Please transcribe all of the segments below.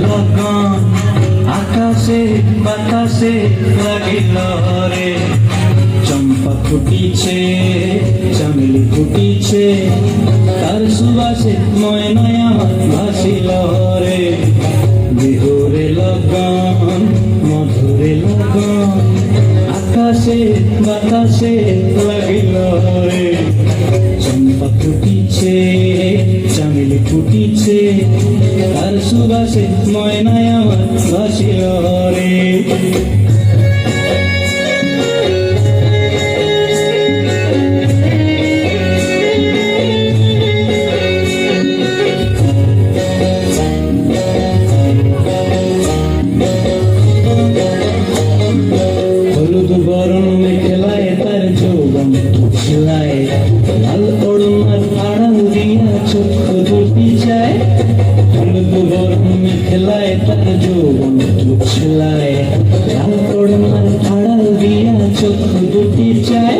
লগন আকাশে বাতাসে লাগিল রে চম্পা ফুটিছে চামেলি ফুটিছে তার সুবাসে ময়নায় আমার ভাসিল রে বিহুরে লগন মধুরে লগন আকাশে বাতাসে লাগিল রে চম্পা ফুটিছে চামেলি ফুটিছে তার সুবাসে ময়নায় আমার ভাসিল রে হলুদ বরণ মেখেলায় তার যৌবন খিলায় লাল ওড়নার আড়াল দিয়া চক্ষু দুটি যায় হলুদ বরণ মেখেলায় তার যৌবন খিলায় লাল ওড়নার আড়াল দিয়া চক্ষু দুটি যায়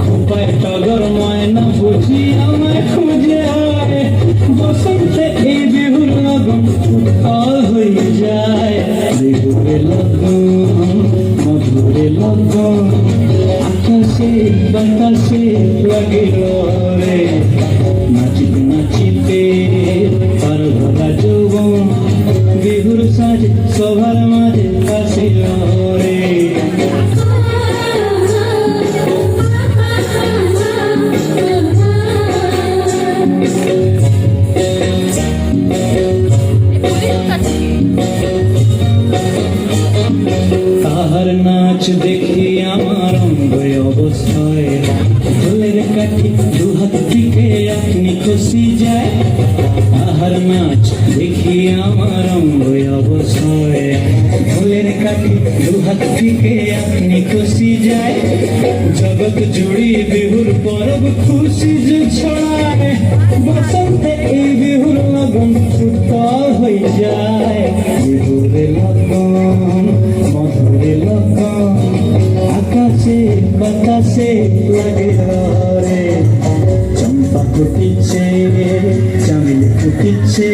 খোপায় টগর ময়না বুঝি আমায় খুঁজে আয় বসন্তে এই বিহুর লগন উত্তাল হয়ে যায় বিহুরে লগন মধুরে লগন আকাশে বাতাসে লাগিল রে নাচিতে নাচিতে পার ভরা যৌবন বিহুর সাজে সবার মাঝে আসিল রে তাহার নাচ দেখি আমার অঙ্গ অবস্থায় ফুলের কাঠি দুহাত থেকে আপনি খুশি যায় তাহার নাচ দেখি আমার অঙ্গ অবস্থায় ফুলের কাঠি দুহাত থেকে আপনি খুশি যায় জগৎ জুড়ি বিহুর পরব খুশি যে ছড়ায় বসন্তে এই বিহুর লগন উত্তাল হয়ে যায় বিহুরে লগন মধুরে লগন আকাশে বাতাসে লাগিল রে চম্পা ফুটিছে চামেলি ফুটিছে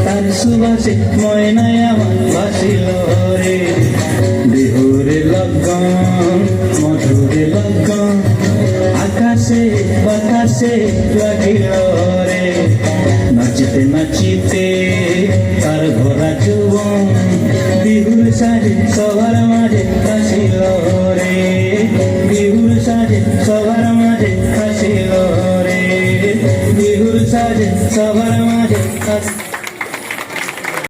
তার সুবাসে ময়নায় আমার ভাসিল রে বিহুরে লগন মধুরে লগন আকাশে বাতাসে লাগিল রে নাচিতে নাচিতে তার ভরা যৌবন বিহুর সাজে সবার মাঝে আসিল রে বিহুর সাজে সবার মাঝে আসিল রে বিহুর সাজে সবার মাঝে